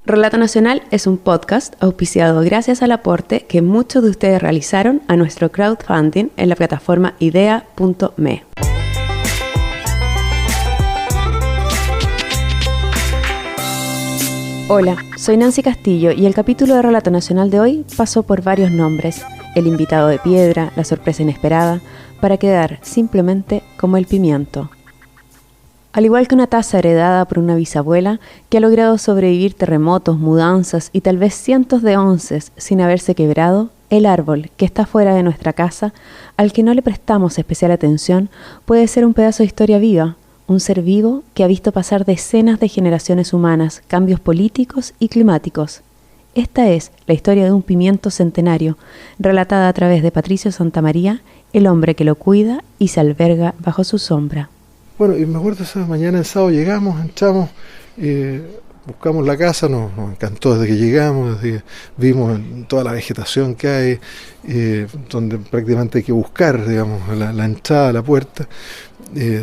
Relato Nacional es un podcast auspiciado gracias al aporte que muchos de ustedes realizaron a nuestro crowdfunding en la plataforma idea.me. Hola, soy Nancy Castillo y el capítulo de Relato Nacional de hoy pasó por varios nombres: el invitado de piedra, la sorpresa inesperada, para quedar simplemente como el pimiento. Al igual que una taza heredada por una bisabuela que ha logrado sobrevivir terremotos, mudanzas y tal vez cientos de onces sin haberse quebrado, el árbol que está fuera de nuestra casa, al que no le prestamos especial atención, puede ser un pedazo de historia viva, un ser vivo que ha visto pasar decenas de generaciones humanas, cambios políticos y climáticos. Esta es la historia de un pimiento centenario, relatada a través de Patricio Santamaría, el hombre que lo cuida y se alberga bajo su sombra. Bueno, y me acuerdo esa mañana en sábado llegamos, entramos, buscamos la casa, nos encantó desde que llegamos, desde que vimos toda la vegetación que hay, donde prácticamente hay que buscar, digamos, la entrada, la puerta,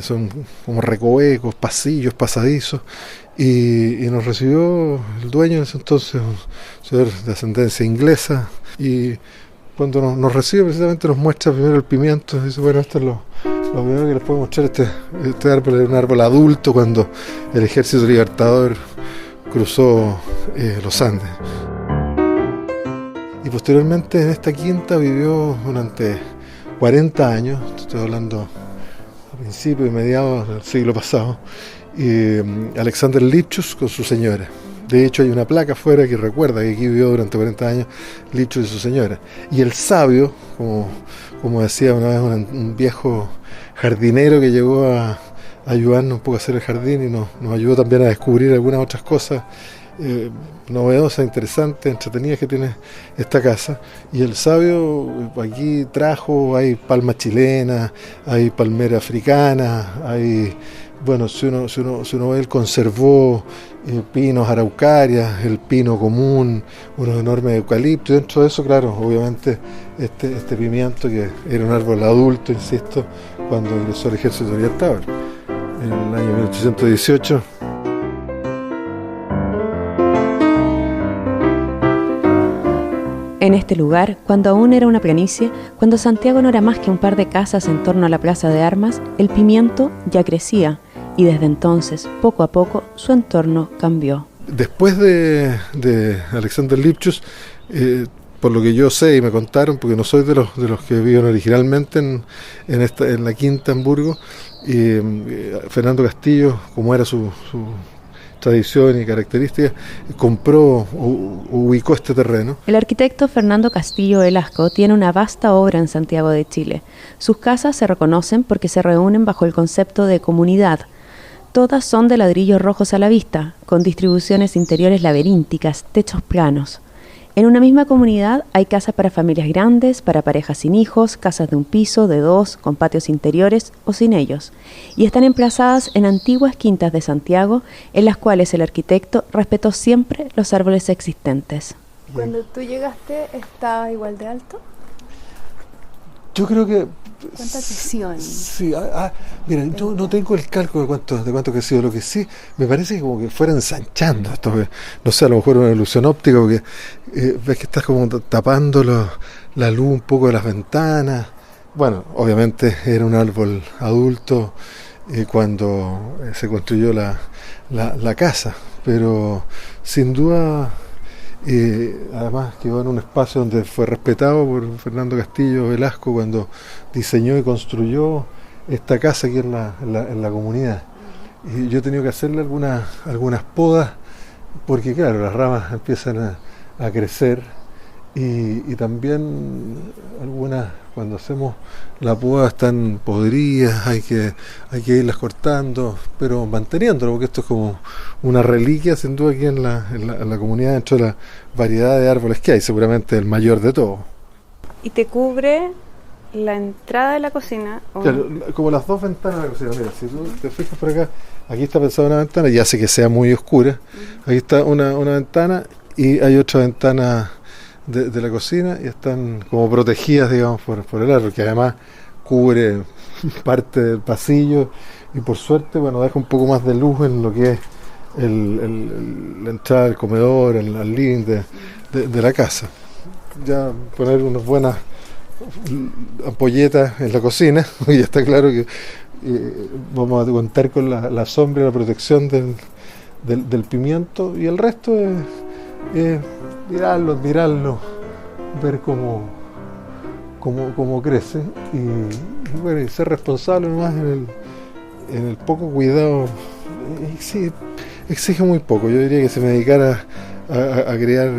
son como recovecos, pasillos, pasadizos, y nos recibió el dueño en ese entonces, un señor de ascendencia inglesa, y cuando nos recibe precisamente nos muestra primero el pimiento, dice, bueno, esto es lo primero que les puedo mostrar. Este árbol es un árbol adulto cuando el Ejército Libertador cruzó los Andes. Y posteriormente en esta quinta vivió durante 40 años, estoy hablando a principios y mediados del siglo pasado, Alexander Lipchus con su señora. De hecho hay una placa afuera que recuerda que aquí vivió durante 40 años Lipchus y su señora. Y el sabio, como decía una vez un viejo jardinero que llegó a ayudarnos un poco a hacer el jardín y nos ayudó también a descubrir algunas otras cosas novedosas, interesantes, entretenidas que tiene esta casa. Y el sabio aquí trajo, hay palmas chilenas, hay palmera africana, hay, bueno, si uno ve, él conservó pinos araucarias, el pino común, unos enormes eucaliptos, y dentro de eso, claro, obviamente este pimiento que era un árbol adulto, insisto, cuando ingresó al Ejército Libertador en el año 1818. En este lugar, cuando aún era una planicie, cuando Santiago no era más que un par de casas en torno a la plaza de armas, el pimiento ya crecía, y desde entonces, poco a poco, su entorno cambió. Después de Alexander Lipchus, por lo que yo sé y me contaron, porque no soy de los que viven originalmente en la quinta en Burgos, Fernando Castillo, como era su tradición y características, compró o ubicó este terreno. El arquitecto Fernando Castillo Velasco tiene una vasta obra en Santiago de Chile. Sus casas se reconocen porque se reúnen bajo el concepto de comunidad. Todas son de ladrillos rojos a la vista, con distribuciones interiores laberínticas, techos planos. En una misma comunidad hay casas para familias grandes, para parejas sin hijos, casas de un piso, de dos, con patios interiores o sin ellos, y están emplazadas en antiguas quintas de Santiago, en las cuales el arquitecto respetó siempre los árboles existentes. Cuando tú llegaste, ¿estaba igual de alto? Yo creo que... ¿Cuánta presión? Sí, mira, yo no tengo el cálculo de cuánto que ha sido. Lo que sí, me parece que como que fuera ensanchando esto. No sé, a lo mejor una ilusión óptica, porque ves que estás como tapando la luz un poco de las ventanas. Bueno, obviamente era un árbol adulto cuando se construyó la casa, pero sin duda... además quedó en un espacio donde fue respetado por Fernando Castillo Velasco cuando diseñó y construyó esta casa aquí en la comunidad. Y yo he tenido que hacerle algunas podas porque claro, las ramas empiezan a crecer y también algunas, cuando hacemos la poda, están podridas, hay que irlas cortando, pero manteniéndolo, porque esto es como una reliquia sin duda aquí en la comunidad, dentro de la variedad de árboles que hay, seguramente el mayor de todos. ¿Y te cubre la entrada de la cocina? Claro, como las dos ventanas de la cocina. Mira, si tú te fijas por acá, aquí está pensada una ventana, y hace que sea muy oscura. Aquí está una ventana y hay otra ventana de la cocina, y están como protegidas, digamos, por el árbol, que además cubre parte del pasillo y por suerte, bueno, deja un poco más de luz en lo que es la entrada al comedor, al living de la casa. Ya poner unas buenas ampolletas en la cocina, y ya está claro que vamos a contar con la sombra y la protección del pimiento, y el resto es admirarlo, ver cómo crece y bueno, y ser responsable nomás en el poco cuidado. Sí, exige muy poco. Yo diría que si me dedicara a criar,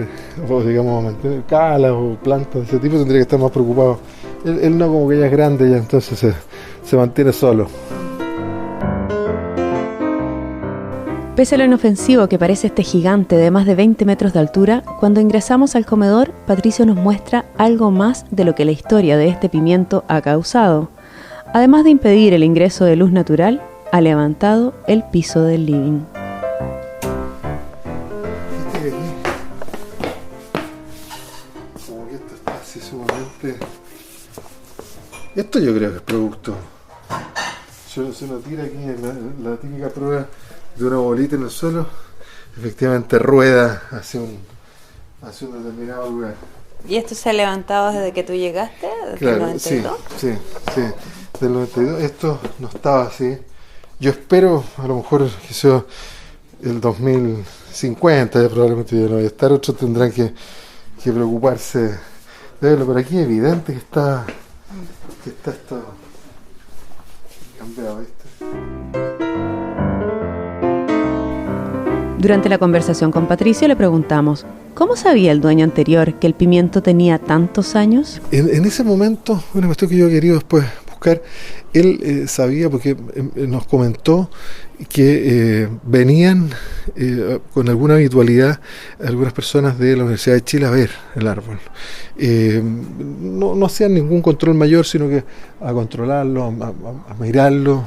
o digamos, a mantener calas o plantas de ese tipo, tendría que estar más preocupado. Él no, como que ya es grande, ya entonces se mantiene solo. Pese a lo inofensivo que parece este gigante de más de 20 metros de altura, cuando ingresamos al comedor, Patricio nos muestra algo más de lo que la historia de este pimiento ha causado. Además de impedir el ingreso de luz natural, ha levantado el piso del living. Como que esto está así sumamente... Esto yo creo que es producto. Se uno tira aquí la típica prueba de una bolita en el suelo, efectivamente rueda hacia un determinado lugar. ¿Y esto se ha levantado desde que tú llegaste? ¿Desde Claro, el 92? sí, del 92. Esto no estaba así. Yo espero, a lo mejor, que sea el 2050, ya probablemente yo no voy a estar, otros tendrán que preocuparse de verlo, pero aquí es evidente que está esto cambiado, ¿viste? Durante la conversación con Patricio le preguntamos, ¿cómo sabía el dueño anterior que el pimiento tenía tantos años? En ese momento, una cuestión que yo he querido después buscar, él sabía, porque nos comentó que venían con alguna habitualidad algunas personas de la Universidad de Chile a ver el árbol. No hacían ningún control mayor, sino que a controlarlo, a mirarlo.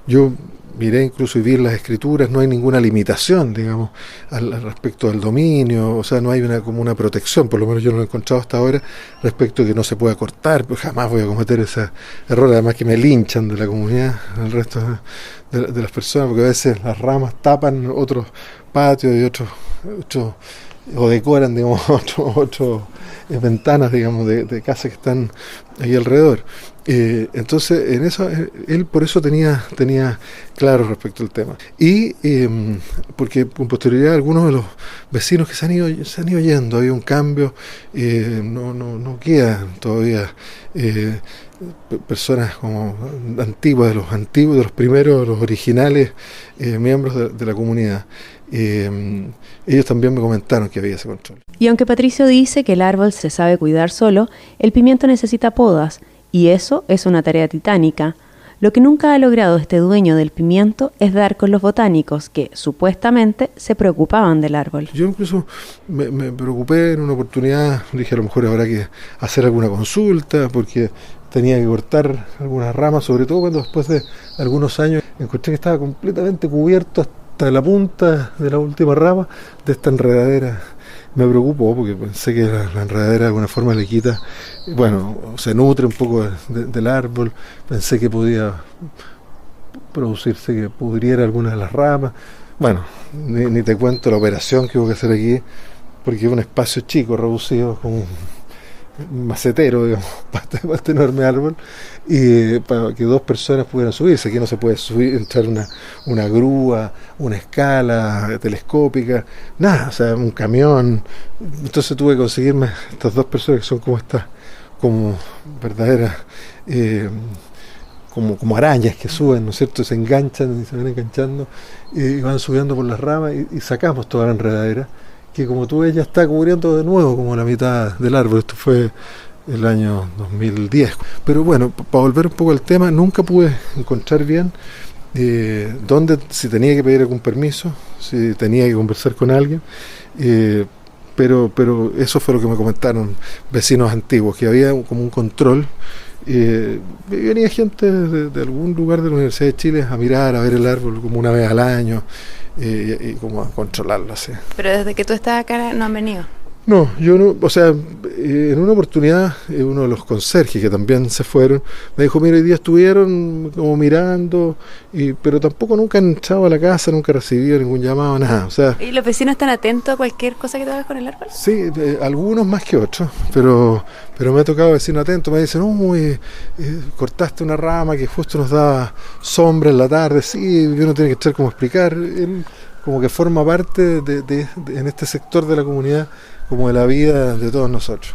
Yo miré incluso y vi en las escrituras, no hay ninguna limitación, digamos, al respecto del dominio, o sea, no hay como una protección, por lo menos yo no lo he encontrado hasta ahora, respecto a que no se pueda cortar, pues jamás voy a cometer ese error, además que me linchan de la comunidad, el resto de las personas, porque a veces las ramas tapan otros patios y otros o decoran, digamos, otras ventanas, digamos, de casas que están ahí alrededor. Entonces, en eso, él por eso tenía claro respecto al tema. Y porque con posterioridad algunos de los vecinos que se han ido yendo, había un cambio, no quedan todavía personas como antiguas, de los primeros, de los originales miembros de la comunidad. Ellos también me comentaron que había ese control. Y aunque Patricio dice que el árbol se sabe cuidar solo, el pimiento necesita podas, y eso es una tarea titánica. Lo que nunca ha logrado este dueño del pimiento es dar con los botánicos que, supuestamente, se preocupaban del árbol. Yo incluso me preocupé en una oportunidad, dije a lo mejor habrá que hacer alguna consulta, porque tenía que cortar algunas ramas, sobre todo cuando después de algunos años encontré que estaba completamente cubierto hasta la punta de la última rama de esta enredadera. Me preocupó porque pensé que la enredadera de alguna forma le quita, bueno, se nutre un poco del árbol, pensé que podía producirse, que pudriera alguna de las ramas. Bueno, ni te cuento la operación que hubo que hacer aquí, porque es un espacio chico, reducido, como un macetero, digamos, para este enorme árbol, y para que dos personas pudieran subirse. Aquí no se puede entrar una grúa, una escala telescópica, nada, o sea, un camión. Entonces tuve que conseguirme estas dos personas que son como verdaderas, como arañas que suben, ¿no es cierto? Se enganchan y se van enganchando y van subiendo por las ramas y sacamos toda la enredadera, que como tú ves ya está cubriendo de nuevo como la mitad del árbol. Esto fue el año 2010. Pero bueno, para volver un poco al tema, nunca pude encontrar bien dónde, si tenía que pedir algún permiso, si tenía que conversar con alguien, pero eso fue lo que me comentaron vecinos antiguos, que había como un control. Venía gente de algún lugar de la Universidad de Chile a mirar, a ver el árbol como una vez al año, y como a controlarlo así. Pero desde que tú estás acá no han venido. No, yo no, o sea, en una oportunidad uno de los conserjes que también se fueron me dijo, mira, hoy día estuvieron como mirando, pero tampoco nunca han entrado a la casa, nunca he recibido ningún llamado, nada, o sea... ¿Y los vecinos están atentos a cualquier cosa que te hagas con el árbol? Sí, algunos más que otros, pero me ha tocado vecinos atentos, me dicen, cortaste una rama que justo nos daba sombra en la tarde, sí, uno tiene que estar como explicar, como que forma parte en este sector de la comunidad, como de la vida de todos nosotros.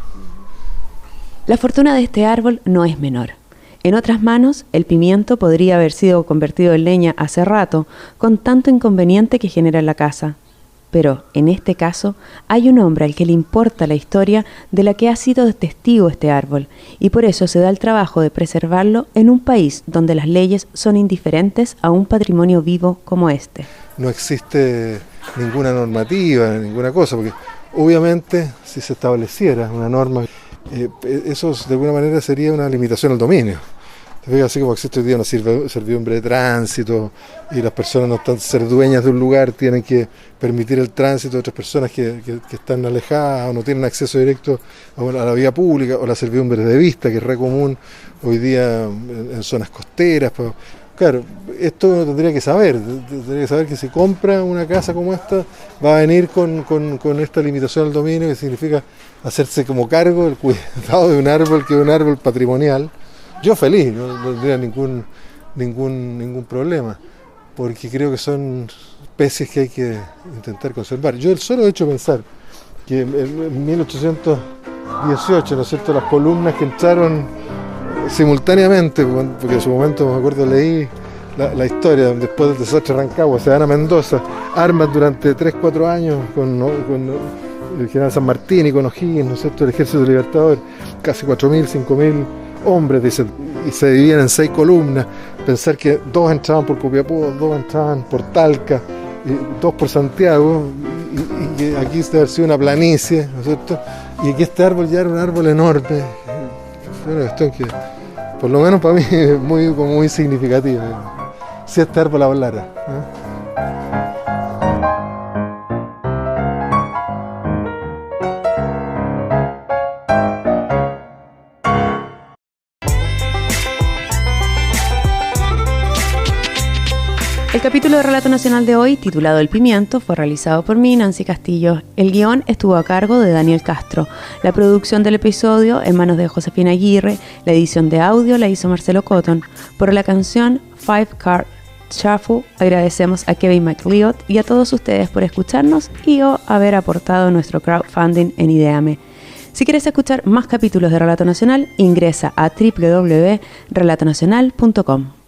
La fortuna de este árbol no es menor. En otras manos, el pimiento podría haber sido convertido en leña hace rato, con tanto inconveniente que genera en la casa. Pero, en este caso, hay un hombre al que le importa la historia de la que ha sido testigo este árbol, y por eso se da el trabajo de preservarlo en un país donde las leyes son indiferentes a un patrimonio vivo como este. No existe ninguna normativa, ninguna cosa, porque obviamente si se estableciera una norma, eso de alguna manera sería una limitación al dominio. Te fijas, así como existe hoy día una servidumbre de tránsito y las personas no están ser dueñas de un lugar, tienen que permitir el tránsito de otras personas que están alejadas o no tienen acceso directo a la vía pública, o la servidumbre de vista, que es re común hoy día en zonas costeras. Pues, claro, esto tendría que saber que si compra una casa como esta va a venir con esta limitación al dominio, que significa hacerse como cargo del cuidado de un árbol que es un árbol patrimonial. Yo feliz, no tendría ningún problema, porque creo que son especies que hay que intentar conservar. Yo el solo hecho de pensar que en 1818, ¿no es cierto?, las columnas que entraron simultáneamente, porque en su momento, me acuerdo, leí la historia, después del desastre de Rancagua, se dan a Mendoza, armas durante 3-4 años con el general San Martín y con O'Higgins, ¿no es cierto?, el Ejército Libertador, casi 4.000, 5.000 hombres, dice, y se dividían en 6 columnas. Pensar que 2 entraban por Copiapó, 2 entraban por Talca, 2 por Santiago, y que aquí debe haber sido una planicie, ¿no es cierto?, y que este árbol ya era un árbol enorme. Una cuestión que, por lo menos para mí, es muy significativa. Si este árbol hablara, ¿eh? El capítulo de Relato Nacional de hoy, titulado El Pimiento, fue realizado por mí, Nancy Castillo. El guión estuvo a cargo de Daniel Castro. La producción del episodio en manos de Josefina Aguirre. La edición de audio la hizo Marcelo Cotton. Por la canción Five Card Shuffle agradecemos a Kevin MacLeod y a todos ustedes por escucharnos y o haber aportado nuestro crowdfunding en Ideame. Si quieres escuchar más capítulos de Relato Nacional, ingresa a www.relatonacional.com.